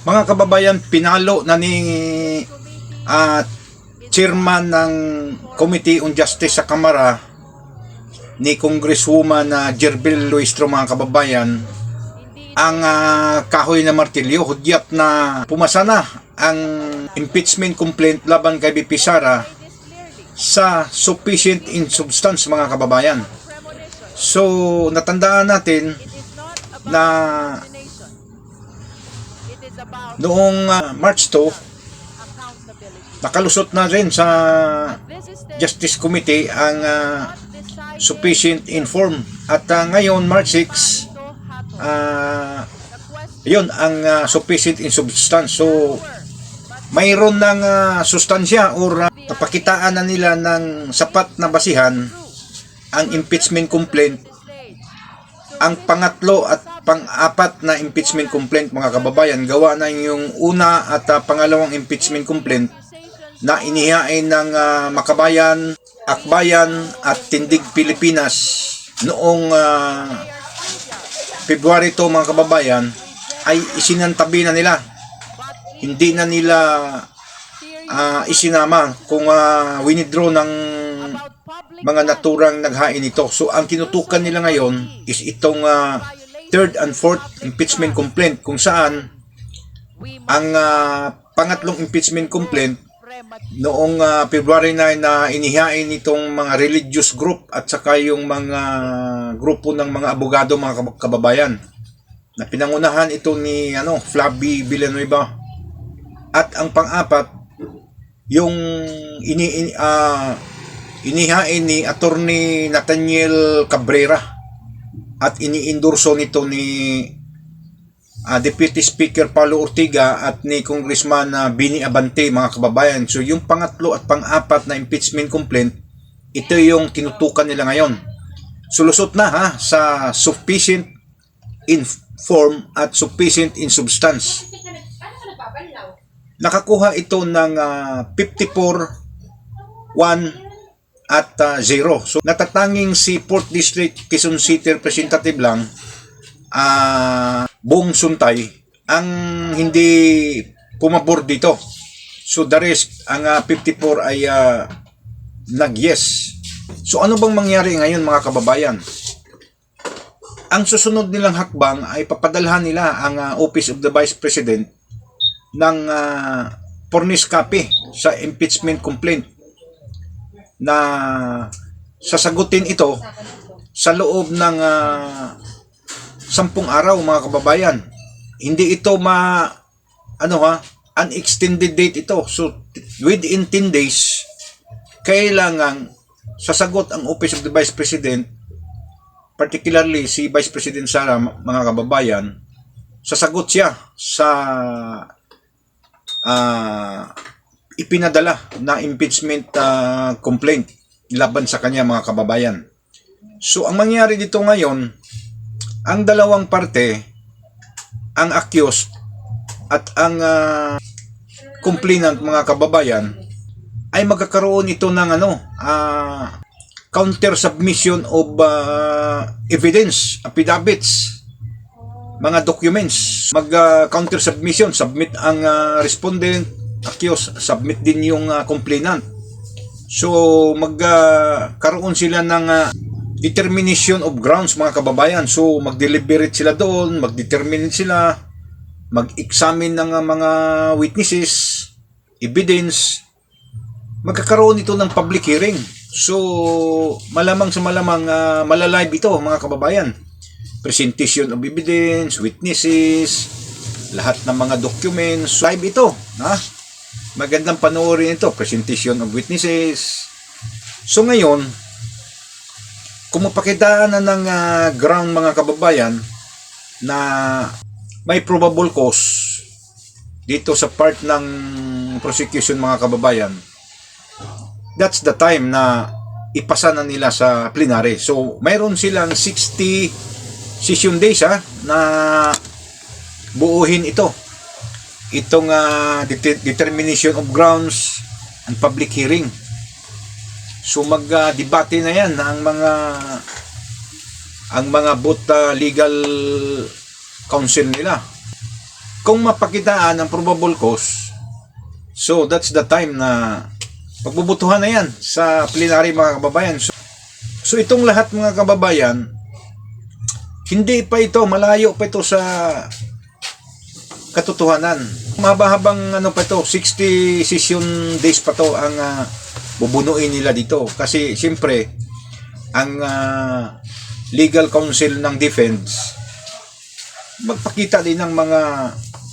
Mga kababayan, pinalo na ni chairman ng Committee on Justice sa Kamara ni Congresswoman Jerbel Luistro, mga kababayan, ang kahoy na martilyo, hudyat na pumasa na ang impeachment complaint laban kay BP Sara sa sufficient in substance, mga kababayan. So, natandaan natin na noong March 2, nakalusot na rin sa Justice Committee ang sufficient inform. At ngayon, March 6, yun ang sufficient in substance. So, mayroon ng sustansya or napakitaan na nila ng sapat na basihan ang impeachment complaint. Ang pangatlo at pang-apat na impeachment complaint, mga kababayan, gawa na yung una at pangalawang impeachment complaint na inihain ng Makabayan, Akbayan at Tindig Pilipinas noong February 2, mga kababayan, ay isinantabi na nila. Hindi na nila isinama kung winidraw ng mga naturang naghain ito. So, ang tinutukan nila ngayon is itong third and fourth impeachment complaint, kung saan ang pangatlong impeachment complaint noong February 9 na inihain itong mga religious group at saka yung mga grupo ng mga abogado, mga kababayan, na pinangunahan ito ni Flavie Villanueva. At ang pang-apat, yung inihain ni Attorney Nathaniel Cabrera at iniendorso nito ni Deputy Speaker Paulo Ortiga at ni Congressman Bini Abante, mga kababayan. So yung pangatlo at pang-apat na impeachment complaint, ito yung tinutukan nila ngayon. Sulusot na sa sufficient in form at sufficient in substance. Nakakuha ito ng 54-1 at 0. So natatanging si 4th District Quezon City Representative lang, Bong Suntay, ang hindi pumabor dito. So the rest, ang 54 ay nag-yes. So ano bang mangyari ngayon, mga kababayan? Ang susunod nilang hakbang ay papadalhan nila ang Office of the Vice President ng furnish copy sa impeachment complaint na sasagutin ito sa loob ng 10 araw, mga kababayan. Hindi ito unextended date ito. So within 10 days kailangan sasagot ang Office of the Vice President, particularly si Vice President Sara, mga kababayan. Sasagot siya sa ipinadala na impeachment complaint laban sa kanya, mga kababayan. So ang mangyari dito ngayon, ang dalawang parte, ang accused at ang complainant, mga kababayan, ay magkakaroon ito ng counter submission of evidence, affidavits, mga documents. Mag-counter submission, submit ang respondent, accused, submit din yung complainant. So magkaroon sila ng determination of grounds, mga kababayan. So mag-deliberate sila doon, mag-determine sila, mag-examine ng mga witnesses, evidence. Magkakaroon ito ng public hearing. So malamang sa malamang malalive ito, mga kababayan. Presentation of evidence, witnesses, lahat ng mga documents, live ito. Magandang panoorin ito, presentation of witnesses. So ngayon, kung mapakitaan na ng ground, mga kababayan, na may probable cause dito sa part ng prosecution, mga kababayan, that's the time na ipasa na nila sa plenary. So mayroon silang 60 session days na buuhin itong determination of grounds and public hearing. So mag-debate na yan ang mga both legal counsel nila. kung mapakitaan ang probable cause, so that's the time na pagbubutuhan na yan sa plenary mga kababayan. So itong lahat mga kababayan, hindi pa ito, malayo pa ito sa katotohanan. Mahaba-habang ano pa ito, 60 session days pa to ang bubunuin nila dito. Kasi siyempre, ang legal counsel ng defense, magpakita din ng mga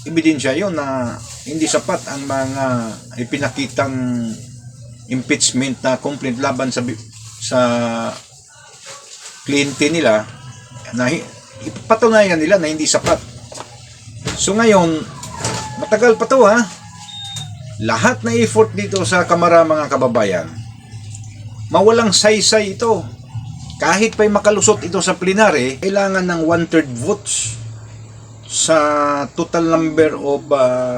ebidensya yun na hindi sapat ang mga ipinakitang impeachment na complaint laban sa kliyente nila na ipatunayan nila na hindi sapat. So ngayon, matagal pa to ha. Lahat na effort dito sa Kamara mga kababayan, mawalang saysay ito. Kahit pa'y makalusot ito sa plenary, kailangan ng 1/3 votes sa total number of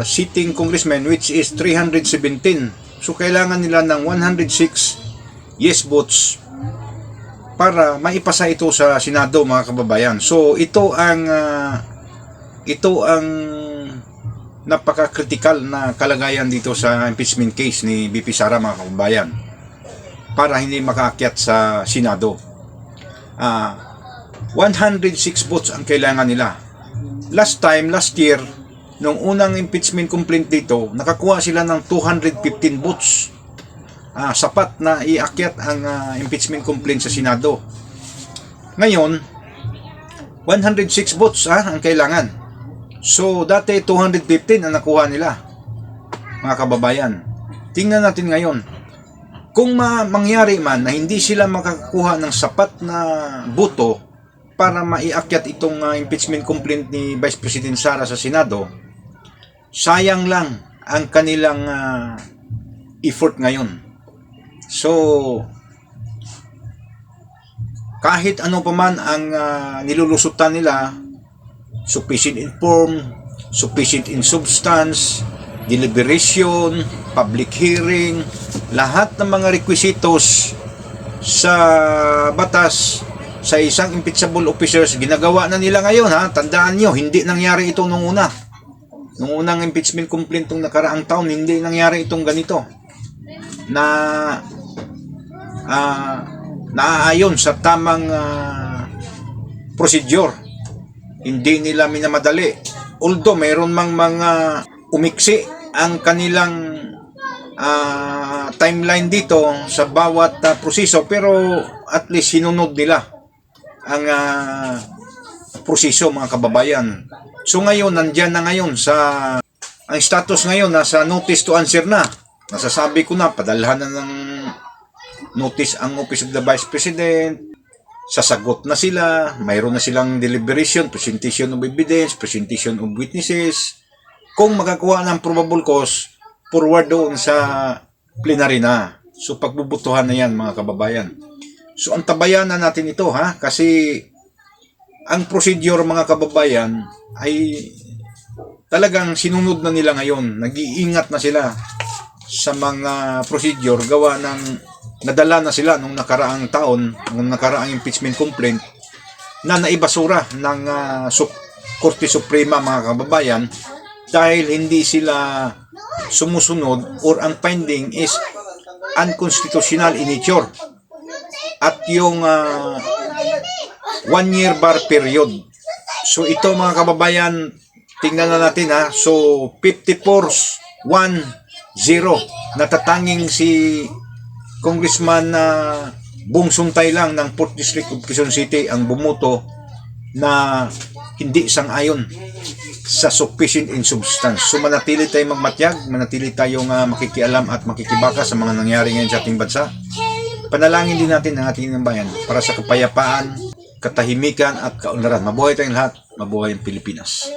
sitting congressmen, which is 317. So kailangan nila ng 106 yes votes para maipasa ito sa Senado mga kababayan. So ito ang napaka-critical na kalagayan dito sa impeachment case ni BP Sara mga kababayan, para hindi makaakyat sa Senado. 106 votes ang kailangan nila. Last year, nung unang impeachment complaint dito, nakakuha sila ng 215 votes. Sapat na iakyat ang impeachment complaint sa Senado. Ngayon, 106 votes ang kailangan. So, dati 215 ang nakuha nila, mga kababayan. Tingnan natin ngayon. Kung mangyari man na hindi sila makakuha ng sapat na boto para maiakyat itong impeachment complaint ni Vice President Sara sa Senado, sayang lang ang kanilang effort ngayon. So, kahit ano pa man ang nilulusutan nila, sufficient in form, sufficient in substance, deliberation, public hearing, lahat ng mga requisitos sa batas sa isang impeachable officers, ginagawa na nila ngayon ha. Tandaan nyo, hindi nangyari ito nung una. Nung unang impeachment complaint nung nakaraang taon, hindi nangyari itong ganito. Naaayon sa tamang procedure. Hindi nila minamadali. Although mayroon mang mga umiksi ang kanilang timeline dito sa bawat proseso, pero at least sinunod nila ang proseso mga kababayan. So ngayon, nandyan na ngayon ang status ngayon, nasa notice to answer na. Nasasabi ko na, padalhan na ng notice ang Office of the Vice President, sasagot na sila, mayroon na silang deliberation, presentation of evidence, presentation of witnesses. Kung makakuha ng probable cause, forward doon sa plenary na. So pagbubutuhan na yan mga kababayan. So antabayan na natin ito ha, kasi ang procedure mga kababayan ay talagang sinunod na nila ngayon. Nag-iingat na sila sa mga procedure gawa ng nadala na sila nung nakaraang taon, nung nakaraang impeachment complaint na naibasura ng Korte Suprema mga kababayan dahil hindi sila sumusunod or ang finding is unconstitutional in nature. At yung 1 year bar period. So ito mga kababayan, tingnan na natin ha. So 54-1-0 natatanging si Congressman Bong Suntay lang ng 4th District of Quezon City ang bumuto na hindi sang-ayon sa sufficient in substance. So manatili tayong magmatyag, manatili tayong makikialam at makikibaka sa mga nangyari ngayon sa ating bansa. Panalangin din natin ang ating bayan para sa kapayapaan, katahimikan at kaunlaran. Mabuhay tayong lahat, mabuhay ang Pilipinas.